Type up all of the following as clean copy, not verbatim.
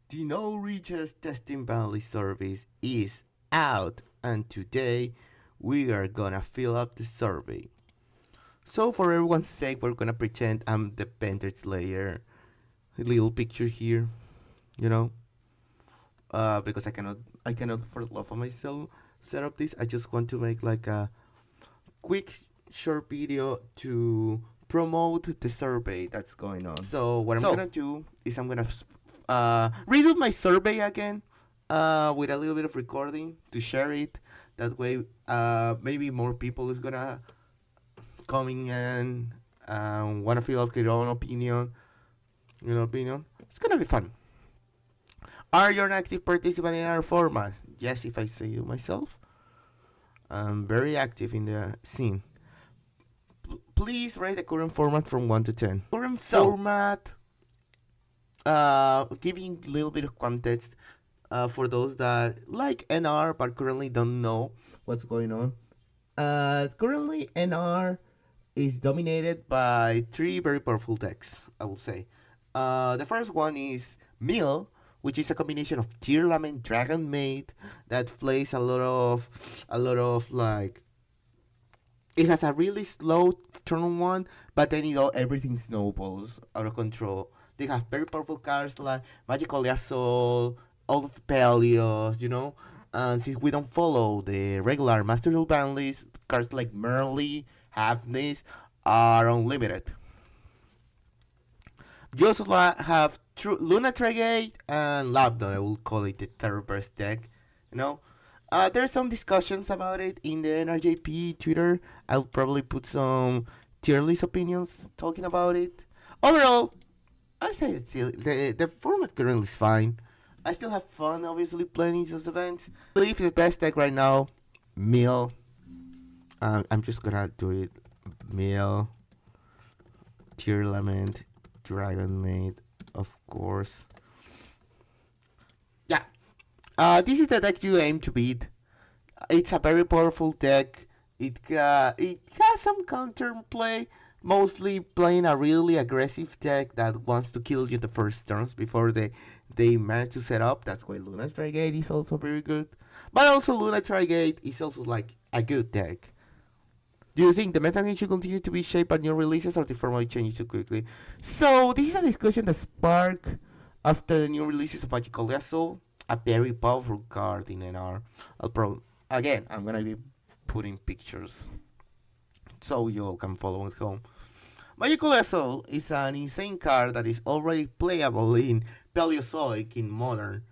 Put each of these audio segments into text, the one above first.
The no reaches testing Banlist service is out, and today we are gonna fill up the survey. So for everyone's sake, we're gonna pretend I'm the Painter Slayer. A little picture here, you know, because I cannot for the love of myself set up this. I just want to make like a quick short video to promote the survey that's going on. So what I'm gonna do is I'm gonna redo my survey again with a little bit of recording to share it. That way, maybe more people is gonna coming in and wanna feel like their own opinion. It's gonna be fun. Are you an active participant in our format? Yes, if I say it myself. I'm very active in the scene. Please rate the current format from 1 to 10. Current format, giving a little bit of context for those that like NR but currently don't know what's going on. Currently, NR is dominated by three very powerful decks, I will say. The first one is Mill, which is a combination of Tear Lament Dragon Maid that plays a lot of like it has a really slow turn one, but then everything snowballs out of control. They have very powerful cards like Magical Soul, all of Pelios, And since we don't follow the regular Master Duel ban list, cards like Merly, Halfness are unlimited. You also have Luna Trigate and Labdon. I will call it the third best deck. There's some discussions about it in the NRJP Twitter. I'll probably put some tier list opinions talking about it. Overall, I say the format currently is fine. I still have fun, obviously, playing those events. I believe the best deck right now, Mill. I'm just gonna do it. Mill, Tear Lament, Dragon Maid, of course. Yeah. This is the deck you aim to beat. It's a very powerful deck. It has some counter play, mostly playing a really aggressive deck that wants to kill you the first turns before they manage to set up. That's why Luna Trigate is also very good. But also Luna Trigate is also like a good deck. Do you think the metagame should continue to be shaped by new releases or the format changes too quickly? So this is a discussion that sparked after the new releases of Magical Soul, a very powerful card in NR. I'm gonna be putting pictures so you all can follow at home. Magical Soul is an insane card that is already playable in Paleozoic in Modern.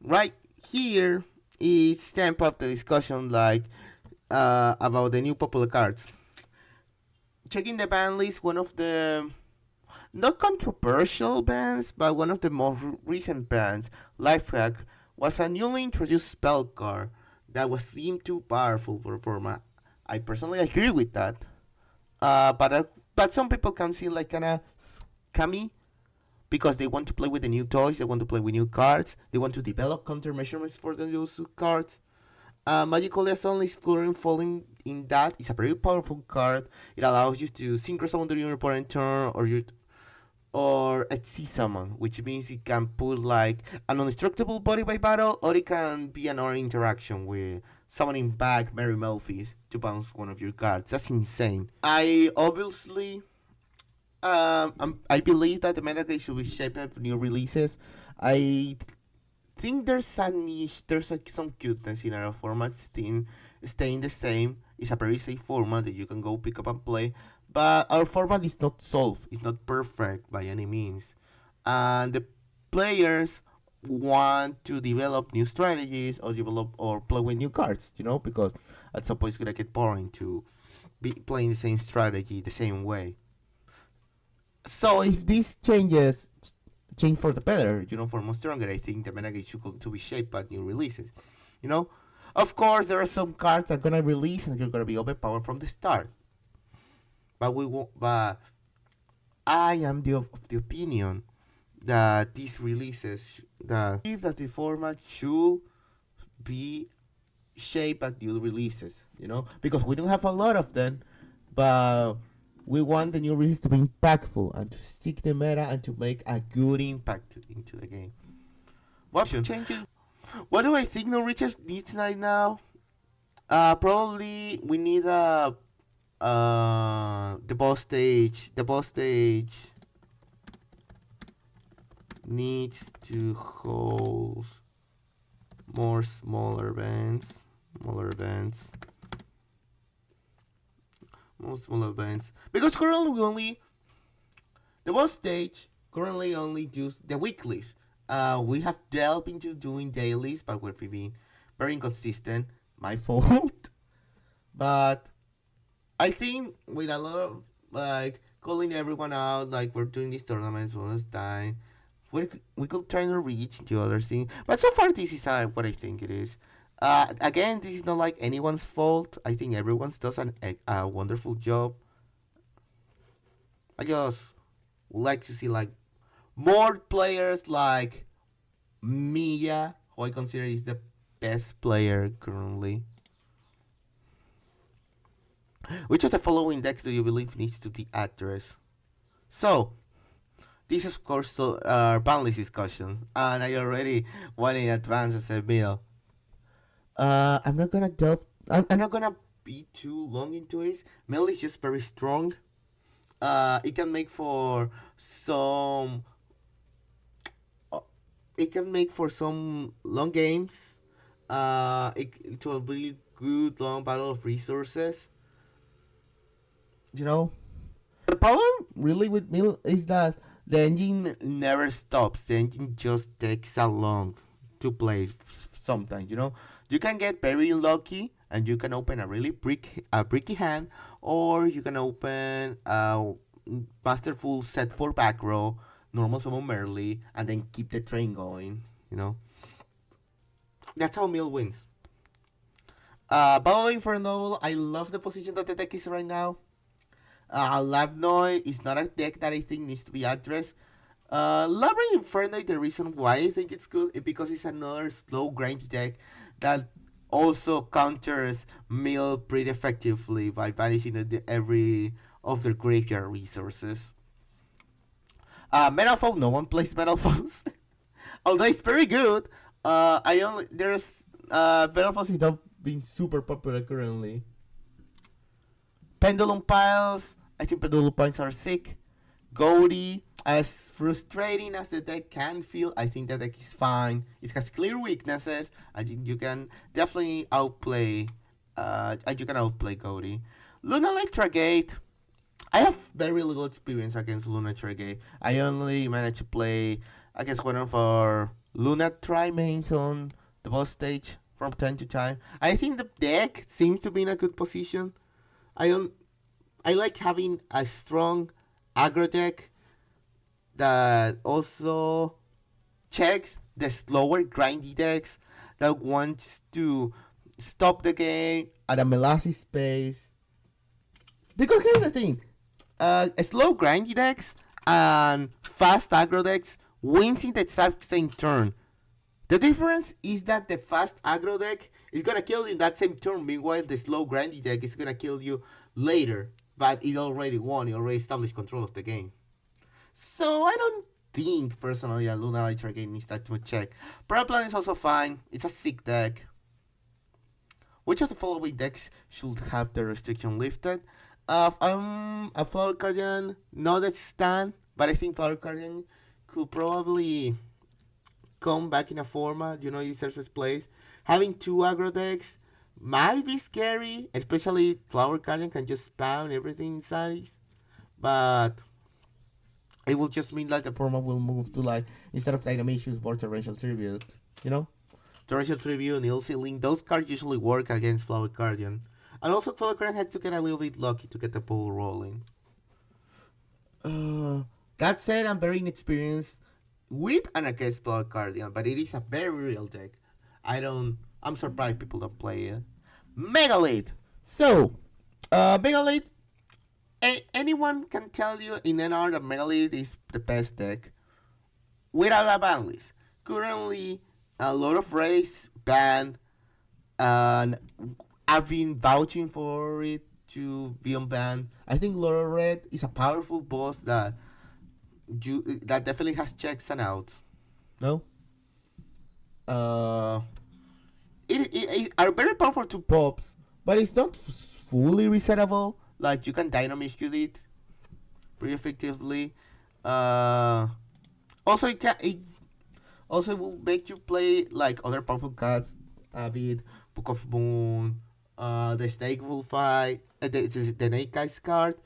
Right here is stamp up the discussion like about the new popular cards. Checking the ban list, one of the not controversial bans, but one of the more recent bans, Lifehack, was a newly introduced spell card that was deemed too powerful for format. I personally agree with that, but some people can see like kinda scammy because they want to play with the new toys, they want to play with new cards, they want to develop countermeasures for the new cards. Magical Liaison is currently falling in that. It's a very powerful card. It allows you to synchro summon during your opponent turn or at sea summon, which means it can put like an undestructible body by battle, or it can be an aura interaction with summoning back Mary Melfi's to bounce one of your cards. That's insane. I obviously I believe that the metagame should be shaped up new releases. I think there's a niche, there's some cuteness in our format staying the same. It's a very safe format that you can go pick up and play. But our format is not solved. It's not perfect by any means. And the players want to develop new strategies or play with new cards, because at some point it's gonna get boring to be playing the same strategy the same way. So if these change for the better, for more stronger, I think the metagame should go to be shaped by new releases. Of course, there are some cards that are gonna release and they're gonna be overpowered from the start. But we won't. But I am of the opinion that these releases, that the format should be shaped at new releases. Because we don't have a lot of them, but we want the new release to be impactful and to stick the meta and to make a good impact into the game. What changing? What do I think no Richard needs right now? Probably we need the boss stage. The boss stage needs to hold more smaller events. More smaller events. Because currently we only the boss stage currently only does the weeklies. We have delved into doing dailies, but we're being very inconsistent. My fault. But I think with a lot of like calling everyone out, like we're doing these tournaments all this time, we could try to reach the other thing. But so far, this is what I think it is. Again, this is not like anyone's fault. I think everyone's does a wonderful job. I just would like to see like more players like Mia, who I consider is the best player currently. Which of the following decks do you believe needs to be addressed? So, this is of course our Banlist discussion, and I already went in advance as a meal. I'm not gonna delve. I'm not gonna be too long into it. Mill is just very strong. It can make for some. It can make for some long games. It will be good long battle of resources. You know, the problem really with Mill is that the engine never stops. The engine just takes so long to play sometimes, you know. You can get very lucky and you can open a really bricky hand, or you can open a masterful set for back row, normal summon Merly, and then keep the train going, you know. That's how Mill wins. Battling for Noble, I love the position that the deck is right now. Labnoy is not a deck that I think needs to be addressed. Labyrinth Inferno, the reason why I think it's good is because it's another slow grindy deck that also counters Mill pretty effectively by banishing every of their graveyard resources. Metal Foe, no one plays Metal Foes. Although it's very good, Metal Foes is not being super popular currently. Pendulum Piles, I think Pendulum Piles are sick. Goldie, as frustrating as the deck can feel, I think the deck is fine. It has clear weaknesses, and you can definitely outplay. Goldie. Luna Electra Gate. I have very little experience against Luna Electra Gate. I only managed to play against one of our Luna Tri-mains on the boss stage from time to time. I think the deck seems to be in a good position. I like having a strong aggro deck that also checks the slower grindy decks that wants to stop the game at a molasses pace. Because here's the thing, slow grindy decks and fast aggro decks wins in the exact same turn. The difference is that the fast aggro deck is gonna kill you in that same turn. Meanwhile, the slow grindy deck is gonna kill you later. But it already won. It already established control of the game. So I don't think personally a Luna Electra game needs that to check. Paraplan is also fine. It's a sick deck. Which of the following decks should have the restriction lifted? I'm a Flower Guardian, not a Stan, but I think Flower Guardian could probably come back in a format, you know, it deserves its place. Having two aggro decks might be scary, especially Flower Guardian can just spam everything inside. But it will just mean that the format will move to like, instead of Dynamations, more Torrential Tribute, you know? Torrential Tribute, Nil Ceiling, those cards usually work against Flower Guardian. And also Flower Guardian has to get a little bit lucky to get the ball rolling. That said, I'm very inexperienced with and against Flower Guardian, but it is a very real deck. I'm surprised people don't play it. Megalith! So, Megalith, anyone can tell you in NR that Megalith is the best deck without a ban list. Currently, a lot of race banned, and I've been vouching for it to be unbanned. I think Laura Red is a powerful boss that definitely has checks and outs. No? Uh, it are very powerful to pops, but it's not fully resettable. Like you can dynamic it pretty effectively. Uh, also it also will make you play like other powerful cards, Avid, Book of Moon, the Snake will fight, the Snake Guy's card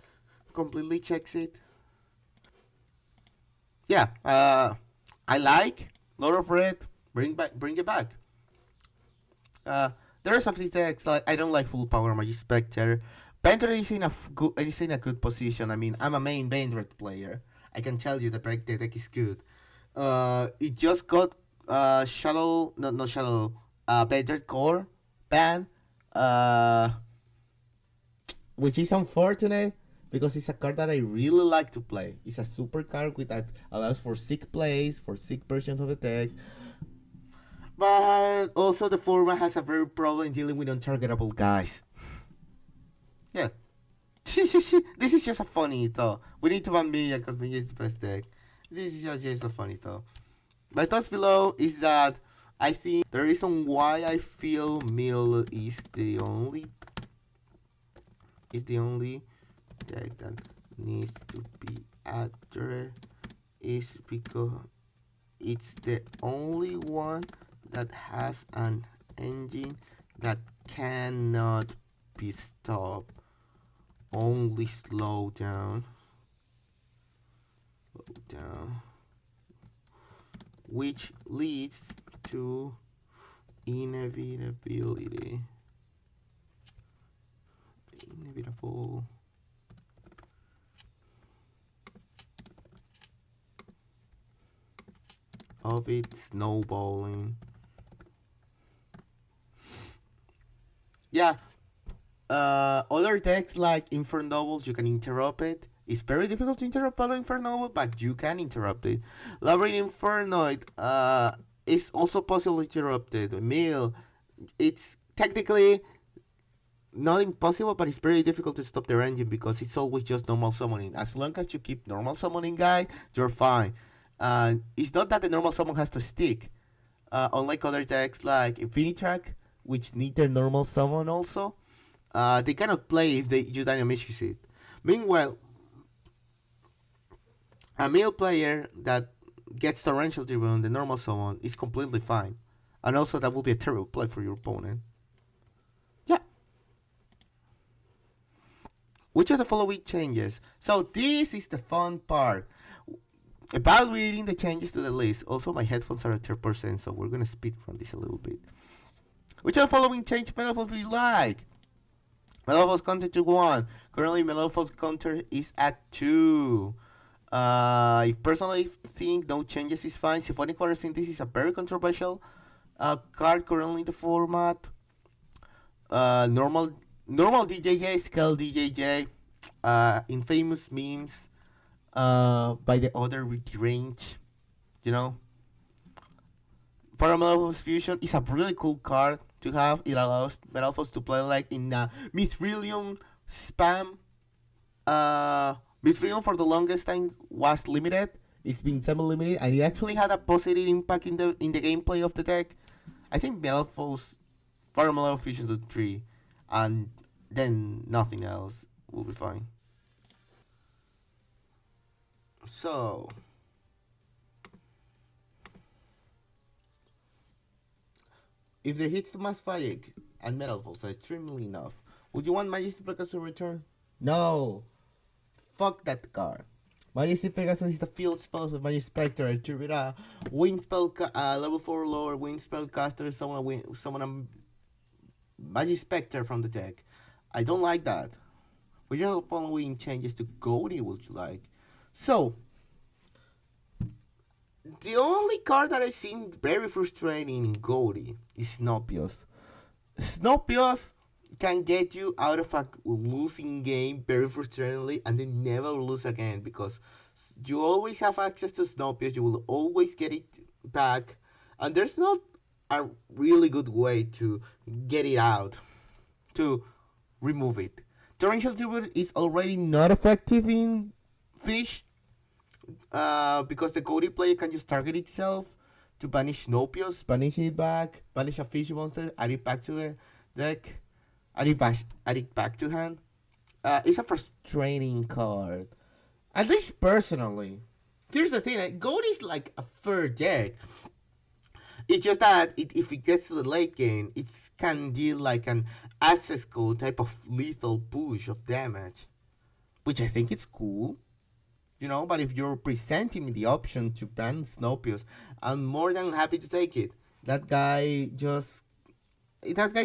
completely checks it. Yeah, I like Lord of Red. Bring it back. Uh, the rest of the decks, like I don't like full power Magic Spectre. Bender is in a good position. I mean, I'm a main Bender player. I can tell you the deck is good. It just got Shadow, no Shadow, Bender Core ban, uh, which is unfortunate because it's a card that I really like to play. It's a super card with that allows for sick plays, for sick versions of the deck. But also the format has a very problem dealing with untargetable guys. Yeah. This is just a funny though. We need to ban Mia because Mia is the best deck. This is just a funny though. My thoughts below is that I think the reason why I feel Mill is the only deck that needs to be addressed is because it's the only one that has an engine that cannot be stopped. Only slow down. Which leads to inevitable of it snowballing. Yeah. Other decks like Infernoble, you can interrupt it. It's very difficult to interrupt Infernoble, but you can interrupt it. Labyrinth Infernoid is also possible interrupted. Mill, it's technically not impossible, but it's very difficult to stop their engine because it's always just normal summoning. As long as you keep normal summoning guy, you're fine. It's not that the normal summon has to stick. Unlike other decks like Infinitrack, which need their normal summon also, they cannot play if you dynamic it. Meanwhile, a Mill player that gets Torrential Tribune, the normal summon, is completely fine. And also that will be a terrible play for your opponent. Yeah. Which of the following changes? So this is the fun part. Evaluating the changes to the list. Also, my headphones are at 10%, so we're gonna speed from this a little bit. Which of the following change Metalfoes we like? Metalfoes counter to 1. Currently, Metalfoes counter is at 2. I personally think no changes is fine. Symphonic Photosynthesis is a very controversial card currently in the format. Normal DJJ, Scale DJJ, infamous memes by the other range, you know. Parametalphos Fusion is a really cool card to have. It allows Metalphos to play like in Mithrilium spam. Mithrilium for the longest time was limited. It's been semi-limited, and it actually had a positive impact in the gameplay of the deck. I think Metalphos, Parametalphos Fusion to 3, and then nothing else will be fine. So, if the hits to Mass Fayek and Metalphos are extremely enough, would you want Majesty Pegasus to return? No! Fuck that card. Majesty Pegasus is the field spells with Magic Spectre. Tribute a Wind Spell, level 4 lower Wind Spell caster, summon a Magic Spectre from the deck. I don't like that. Which are the following changes to Goldie would you like? So, the only card that I seen very frustrating in Goldie is Snopios. Snopios can get you out of a losing game very frustratingly and then never lose again because you always have access to Snopios, you will always get it back, and there's not a really good way to get it out, to remove it. Torrential Tribute is already not effective in Fish because the Cody player can just target itself to banish Nopios, banish it back, banish a fish monster, add it back to the deck, add it back to hand. It's a frustrating card. At least personally. Here's the thing, Gold is like a fair deck. It's just that if it gets to the late game, it can deal like an access code type of lethal push of damage. Which I think it's cool. But if you're presenting me the option to ban Snopios, I'm more than happy to take it. That guy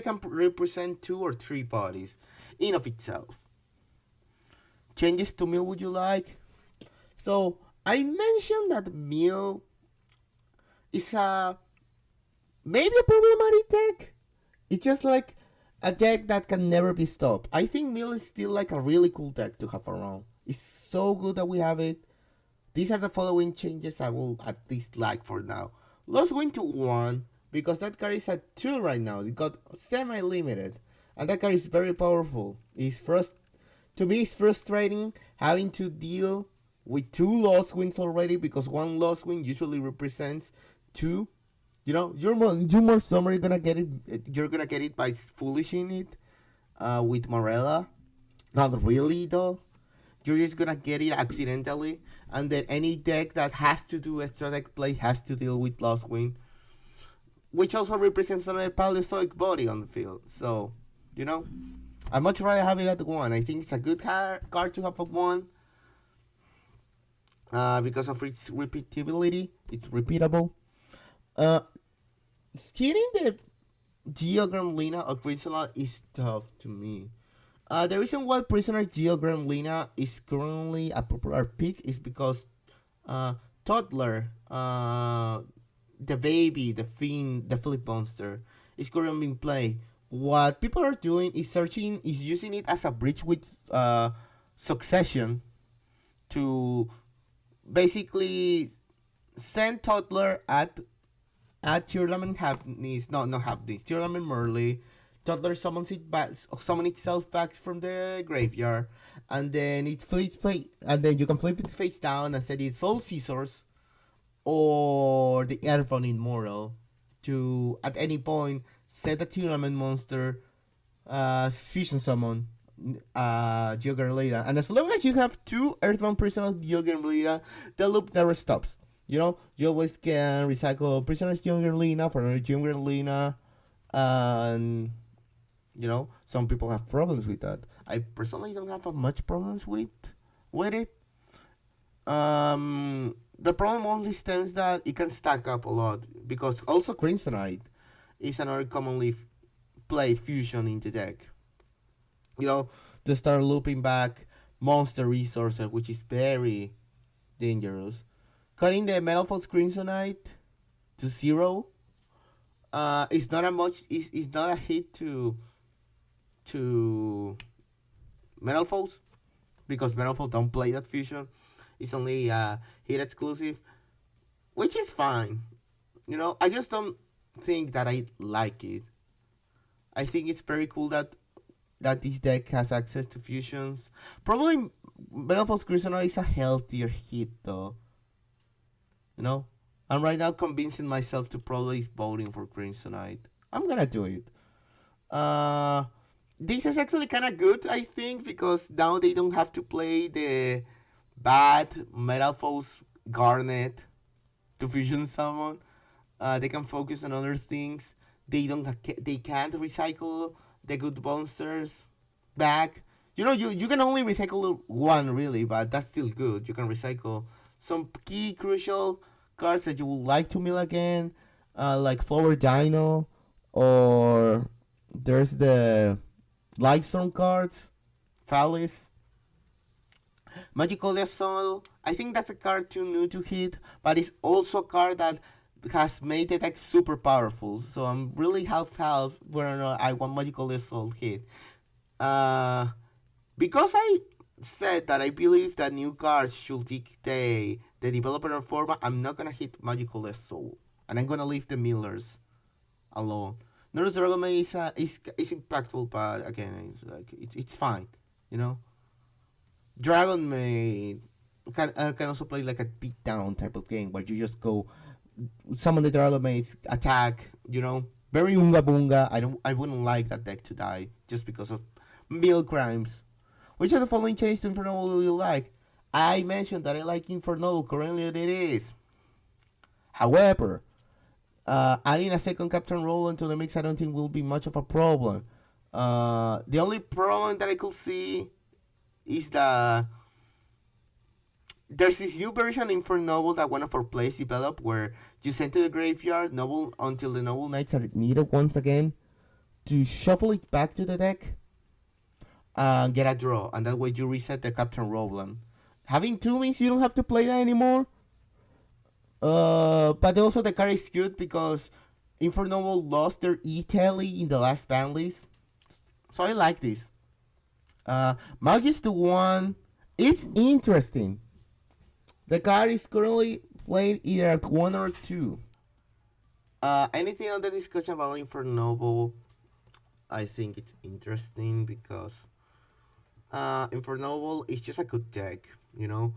can represent 2 or 3 bodies in of itself. Changes to Mill would you like? So I mentioned that Mill is maybe a problematic deck. It's just like a deck that can never be stopped. I think Mill is still like a really cool deck to have around. It's so good that we have it. These are the following changes I will at least like for now. Lost Wing to 1, because that card is at 2 right now. It got semi-limited. And that card is very powerful. To me, it's frustrating having to deal with 2 Lost Wings already, because 1 Lost Wing usually represents 2. You're more summary gonna get it. You're gonna get it by foolishing it with Morella. Not really though. You're just gonna get it accidentally, and then any deck that has to do extra deck play has to deal with Lost Wing, which also represents another Paleozoic body on the field. So, I'd much rather have it at 1. I think it's a good card to have at 1 because of its repeatability. It's repeatable. Hitting the Geogram Lina or Prisoner is tough to me. The reason why Prisoner Geogram Lina is currently a popular pick is because Toddler, the baby, the fiend, the Flip Monster, is currently in play. What people are doing is using it as a bridge with Succession to basically send Toddler at Tearlament Hafnis, not Hafnis, Tearlament Merle. Toddler summons itself back from the graveyard, and then you can flip it face down and set it Soul Scissors or the Airphone Immortal to at any point set a Tearlament monster, fusion summon Geogram, and as long as you have 2 Earthbound Prisoner Geogram, the loop never stops. You always can recycle Prisoner's Geogram for another Geogram, and some people have problems with that. I personally don't have much problems with it. The problem only stems that it can stack up a lot, because also Crimsonite is another commonly played fusion in the deck. To start looping back monster resources, which is very dangerous. Cutting the Metal Falls Crimsonite to 0 is not a hit to Metal Falls, because Metal Falls don't play that fusion. It's only hit exclusive, which is fine. I just don't think that I like it. I think it's very cool that this deck has access to fusions. Probably Metal Falls Crimsonite is a healthier hit though. I'm right now convincing myself to probably voting for Crimsonite. I'm gonna do it. This is actually kind of good, I think, because now they don't have to play the bad Metal Falls Garnet to fusion summon. They can focus on other things. They can't recycle the good monsters back. You can only recycle 1 really, but that's still good. You can recycle some key crucial cards that you would like to mill again, like Flower Dino, or there's the Lightstorm cards, Phallus, Magical Soul. I think that's a card too new to hit, but it's also a card that has made the deck super powerful. So I'm really half whether or not I want Magical Soul hit. Because I said that I believe that new cards should dictate the developer format, I'm not gonna hit Magical Soul, and I'm gonna leave the millers alone. Nurse Dragon Maid is impactful, but again, it's fine, Dragon Maid can also play like a beatdown type of game where you just go some of the Dragamates attack, you know, very unga bunga. I wouldn't like that deck to die just because of mill crimes. Which of the following changes to Inferno do you like? I mentioned that I like Inferno, currently it is. However, adding a second Captain role into the mix I don't think will be much of a problem. The only problem that I could see is that there's this new version in for Noble that one of our players developed where you send to the graveyard Noble until the Noble Knights are needed once again to shuffle it back to the deck and get a draw, and that way you reset the Captain Roland. Having two means you don't have to play that anymore. But also the card is good because Infernoble lost their E-Tally in the last Banlist. So I like this. Magus to 1. It's interesting. The card is currently played either at 1 or 2. Anything on the discussion about Infernoble? I think it's interesting because Infernoble is just a good deck, you know.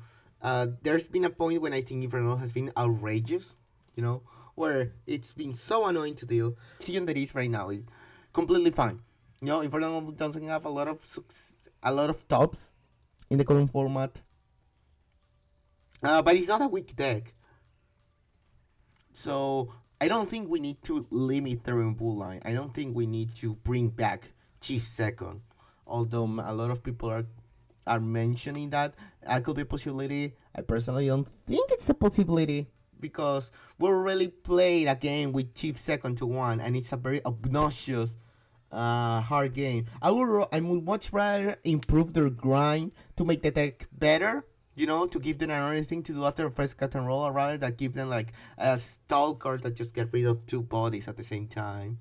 There's been a point when I think Infernoble has been outrageous, you know, where it's been so annoying to deal. The decision that is right now is completely fine. You know, Infernoble doesn't have a lot of tops in the current format. But it's not a weak deck. So I don't think we need to limit the Rainbow line. I don't think we need to bring back Chief Second. Although a lot of people are mentioning that could be a possibility. I personally don't think it's a possibility because we already played a game with Chief Second to 1 and it's a very obnoxious hard game. I would much rather improve their grind to make the deck better, you know, to give them another thing to do after a first cut and roll, rather than give them like a stall card that just get rid of 2 bodies at the same time.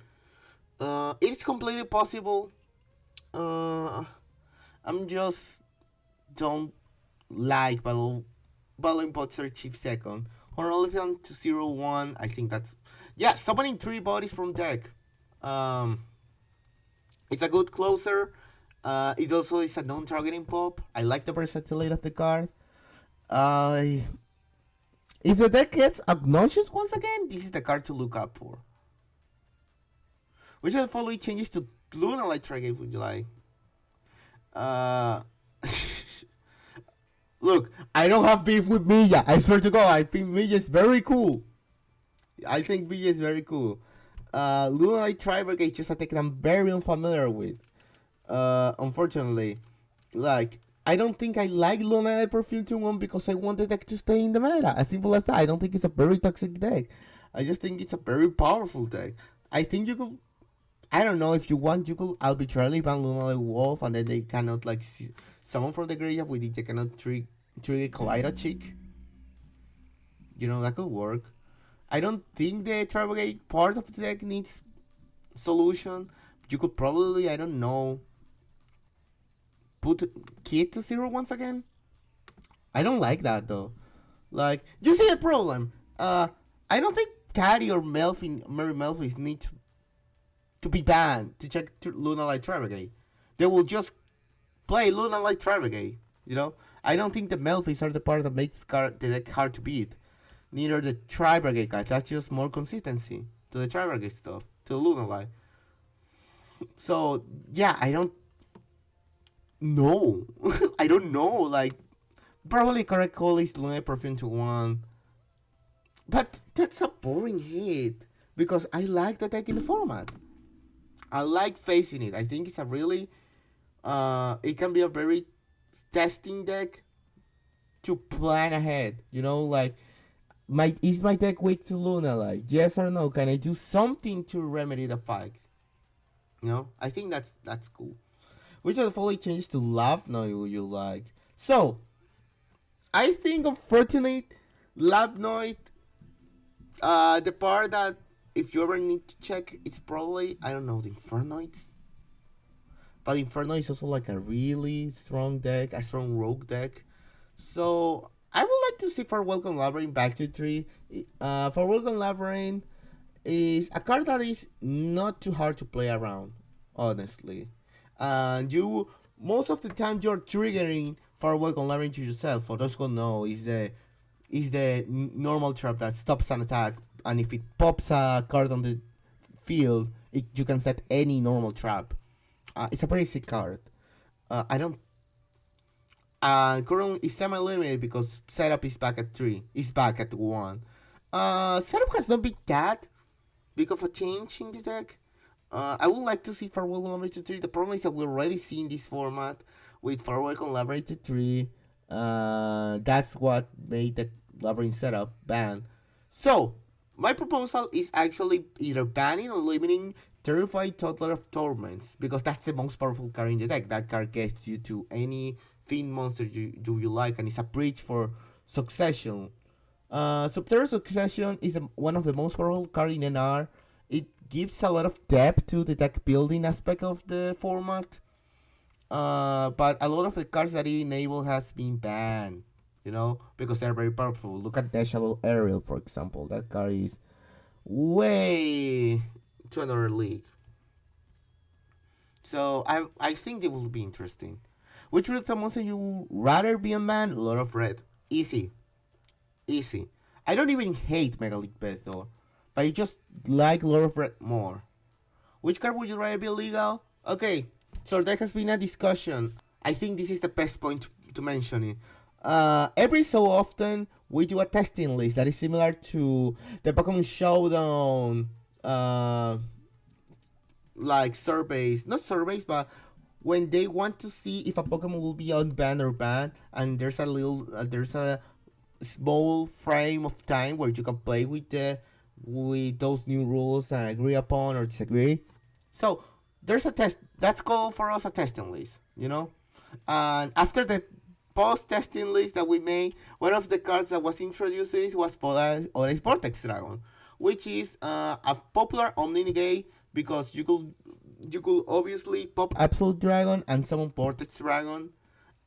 It's completely possible. I'm just don't like Battle Imposter Chief Second. Horologium to 0-1, I think that's summoning 3 bodies from deck. It's a good closer. It also is a non-targeting pop. I like the versatility of the card. If the deck gets obnoxious once again, this is the card to look up for. Which of the following changes to Luna Light Trigate would you like? Look, I don't have beef with Milla. I swear to God, I think Milla is very cool. Luna Light Trigate is just a deck I'm very unfamiliar with. Unfortunately, like, I don't think I like Luna Light Perfume 2-1 because I want the deck to stay in the meta. As simple as that. I don't think it's a very toxic deck. I just think it's a very powerful deck. I think you could, I don't know, if you want, you could arbitrarily ban Luna Light Wolf and then they cannot, like, summon from the graveyard with it. They cannot trigger Kaleida Chick. You know, that could work. I don't think the Tribegate part of the deck needs solution. You could probably, I don't know, put Kid to 0 once again. I don't like that though. Like, you see the problem. I don't think Caddy or Mary Melfi need to be banned to check Luna Light Tribegate. They will just play Luna Light Tribegate. You know, I don't think the Melfis are the part that makes the deck hard to beat. Neither the Tri-Brigade card. That's just more consistency to the Tri-Brigade stuff, to the Luna Light. So, yeah, I don't know. I don't know. Like, probably correct call is Luna Perfume to 1. But that's a boring hit because I like the deck in the format. I like facing it. I think it's a really, it can be a very testing deck to plan ahead. You know, like, is my deck weak to Luna Light? Yes or no? Can I do something to remedy the fight? You know, I think that's cool. Which of the following changes to Lab Noise would you like? So, I think unfortunately, Lab Noise, the part that if you ever need to check, it's probably, I don't know, the Infernoids. But Inferno is also like a really strong deck, a strong rogue deck. So I would like to see For Welcome Labyrinth back to 3. For Welcome Labyrinth is a card that is not too hard to play around, honestly. And you, most of the time, you're triggering For Welcome Labyrinth to yourself. For those who know, is the normal trap that stops an attack if it pops a card on the field, you can set any normal trap. It's a very sick card. I don't. Currently it's semi-limited because setup is back at 3. It's back at 1. Setup has not been that big of a change in the deck. I would like to see Farewell Collaborated 3. The problem is that we're already seeing this format with Farewell Collaborated 3. That's what made the Labyrinth setup ban. So, my proposal is actually either banning or limiting Terrified Toddler of Torments, because that's the most powerful card in the deck. That card gets you to any Fiend monster you like, and it's a bridge for Succession. Subterra Succession is one of the most powerful cards in NR. It gives a lot of depth to the deck building aspect of the format. But a lot of the cards that it enables has been banned, because they're very powerful. Look at the Shadow Aerial, for example. That card is way to another league. So I think it will be interesting. Which route monster you would rather be a man? Lord of Red. Easy. I don't even hate Megalithic Beathor, but I just like Lord of Red more. Which card would you rather be legal? Okay, so there has been a discussion. I think this is the best point to mention it. Every so often, we do a testing list that is similar to the Pokemon Showdown, like surveys. Not surveys, but when they want to see if a Pokemon will be unbanned or banned, and there's a small frame of time where you can play with those new rules and agree upon or disagree. So there's a test that's called for us a testing list, And after the post-testing list that we made, one of the cards that was introduced was Orais Vortex Dragon, which is a popular Omni-Negate because you could obviously pop Absolute Dragon and summon Vortex Dragon,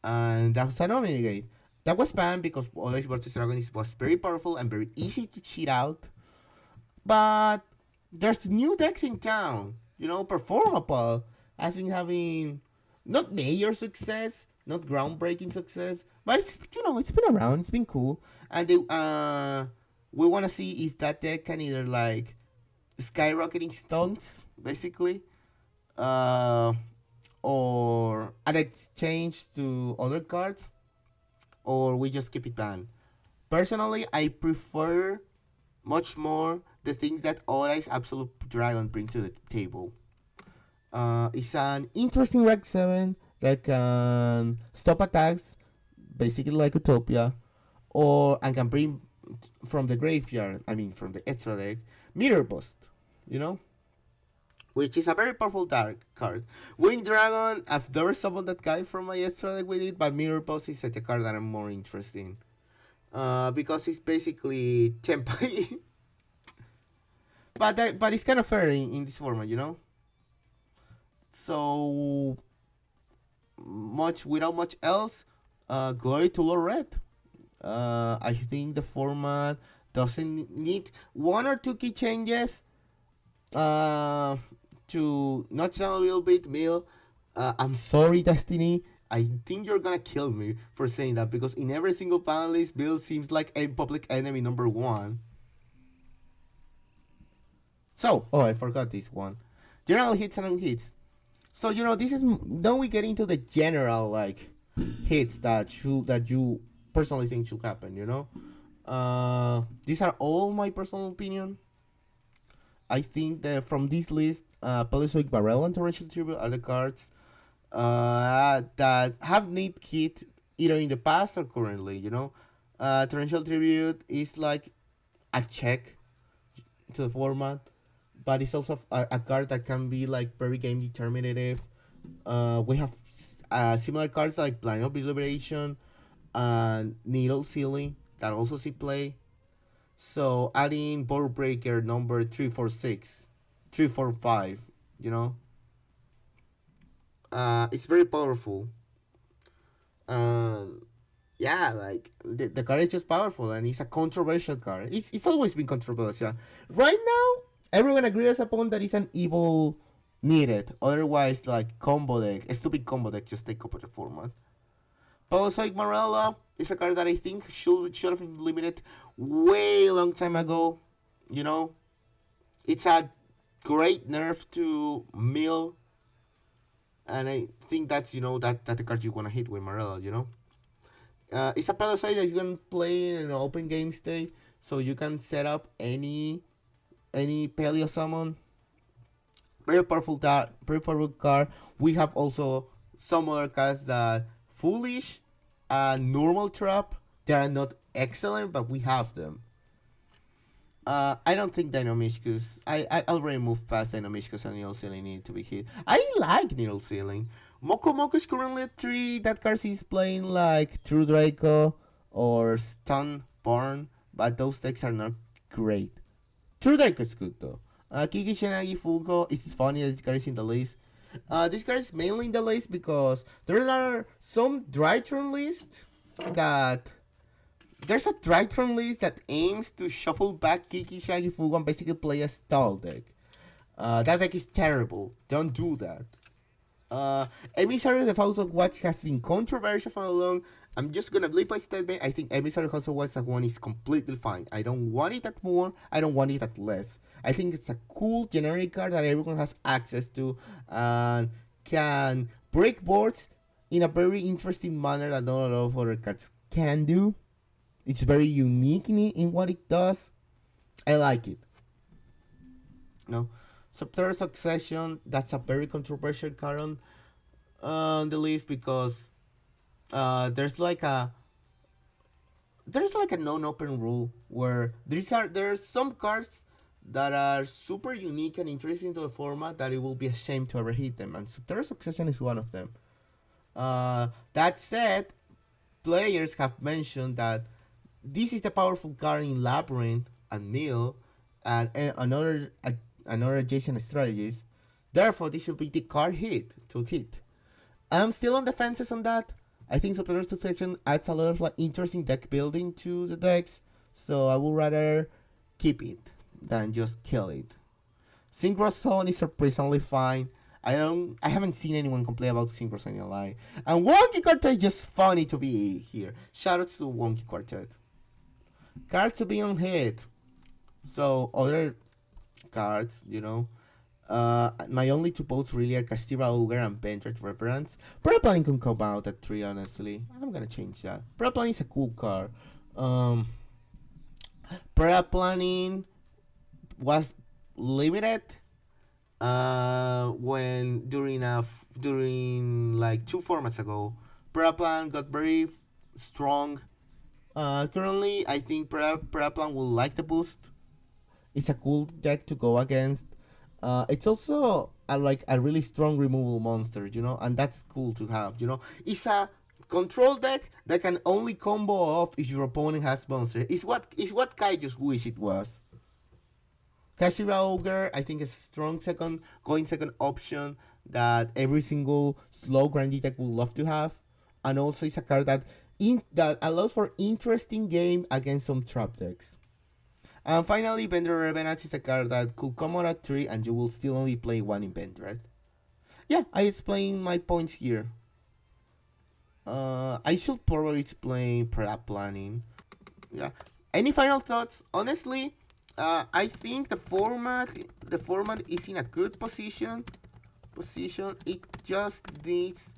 and that's an Omni-Negate. That was banned because Orais Vortex Dragon was very powerful and very easy to cheat out. But there's new decks in town. Performapal has been having not major success, not groundbreaking success, but it's been around, it's been cool, and we want to see if that deck can either like skyrocketing stunts basically, or an exchange to other cards, or we just keep it banned. Personally, I prefer much more the things that Orais Absolute Dragon brings to the table. It's an interesting Reg 7 that can stop attacks, basically like Utopia, and can bring from the graveyard, from the extra deck, Mirror Bust, which is a very powerful dark card. Wing Dragon, I've never summoned that guy from my extra deck with it, but Mirror Bust is a card that I'm more interested in. Because it's basically Tempai. but it's kind of fair in this format, So without much else, glory to Lord Red. I think the format doesn't need one or two key changes to notch down a little bit. Mill, I'm sorry, Destiny. I think you're gonna kill me for saying that, because in every single panelist, Bill seems like a public enemy number 1. So, I forgot this one. General hits and unhits. So, this is, now we get into the general, hits that you personally think should happen, These are all my personal opinion. I think that from this list, Paleozoic Barrel and Torrential Tribute are the cards that have need hit either in the past or currently, Torrential Tribute is like a check to the format, but it's also a card that can be very game determinative. We have similar cards like Blind Obliteration and Needle Sealing that also see play. So adding Board Breaker number 346, 345, it's very powerful. The card is just powerful, and it's a controversial card. It's always been controversial. Right now, everyone agrees upon that it's an evil needed. Otherwise, combo deck, a stupid combo deck, just take over the format. Paleozoic Marella is a card that I think should have been limited way long time ago. You know, it's a great nerf to Mill, and I think that's that the card you wanna hit with Morello. It's a Palisade that you can play in an open game state, so you can set up any Paleo summon. Very powerful card. We have also some other cards that Foolish and Normal Trap. They are not excellent, but we have them. I don't think Dynamishkus. I already moved past Dynamishkus and Needle Ceiling need to be hit. I like Needle Ceiling. Moko is currently at 3. That card is playing like True Draco or Stun Born, but those decks are not great. True Draco is good though. Kiki Shenagi Fugo, it's funny that this card is in the list. This card is mainly in the list because there are some Drytron lists that there's a Drytron list that aims to shuffle back Kiki Shaggy Fugo and basically play a stall deck. That deck is terrible. Don't do that. Emissary of the House of Watch has been controversial for a long. I'm just gonna bleep my statement. I think Emissary of the House of Watch at 1 is completely fine. I don't want it at more. I don't want it at less. I think it's a cool generic card that everyone has access to and can break boards in a very interesting manner that not a lot of other cards can do. It's very unique in what it does. I like it. No. Subterra Succession, that's a very controversial card on the list because there's like a non-open rule where there's some cards that are super unique and interesting to the format that it will be a shame to ever hit them, and Subterra Succession is one of them. That said, players have mentioned that this is the powerful card in Labyrinth and Mill and another adjacent strategies. Therefore, this should be the card to hit. I'm still on the fences on that. I think Subterra Succession adds a lot of like interesting deck building to the decks, so I would rather keep it than just kill it. Synchro Zone is surprisingly fine. I haven't seen anyone complain about Synchro Zone in a lie. And Wonky Quartet is just funny to be here. Shoutouts to Wonky Quartet. Cards to be on hit. So other cards, my only two votes really are Castira Ogre and Bentred Reverence. Paraplanning can come out at 3, honestly. I'm gonna change that. Paraplanning is a cool card. Paraplanning was limited when during like 2 formats ago. Paraplan got very strong. Currently, I think Paraplan will like the boost. It's a cool deck to go against. It's also a really strong removal monster, and that's cool to have. It's a control deck that can only combo off if your opponent has monster. It's what Kai just wish it was. Kashira Ogre, I think, is a strong second option that every single slow grindy deck would love to have, and also it's a card that allows for interesting game against some trap decks. And finally, Bender Revenants is a card that could come out at 3 and you will still only play 1 in Bender. Yeah, I explain my points here. I should probably explain Paraplanning. Yeah. Any final thoughts? Honestly, I think the format is in a good position. It just needs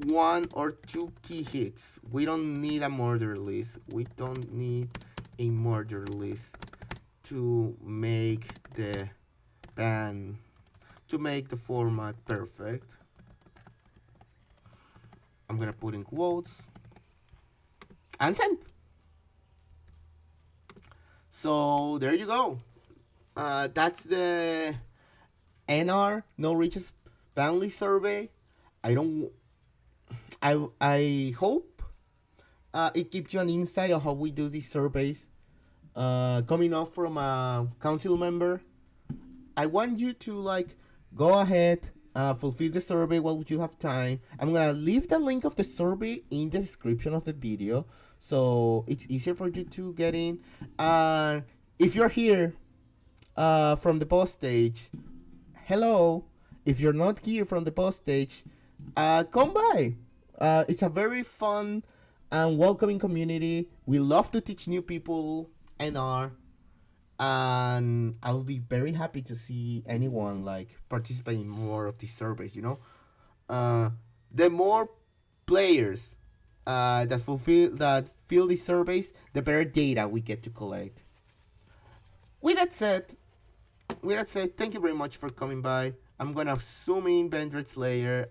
1 or 2 key hits. We don't need a murder list. We don't need a murder list to make the format perfect. I'm gonna put in quotes and send. So there you go. That's the NR No Reaches Banlist survey. I hope it gives you an insight of how we do these surveys. Coming off from a council member, I want you to go ahead, fulfill the survey while you have time. I'm gonna leave the link of the survey in the description of the video, so it's easier for you to get in. And if you're here from the post stage, hello. If you're not here from the post stage, come by. It's a very fun and welcoming community. We love to teach new people NR, and I'll be very happy to see anyone like participate in more of these surveys. Uh, the more players that fill these surveys, the better data we get to collect. With that said, thank you very much for coming by. I'm gonna zoom in Vendred's layer.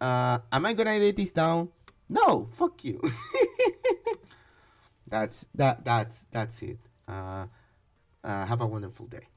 Am I gonna edit this down? No, fuck you. That's it. Have a wonderful day.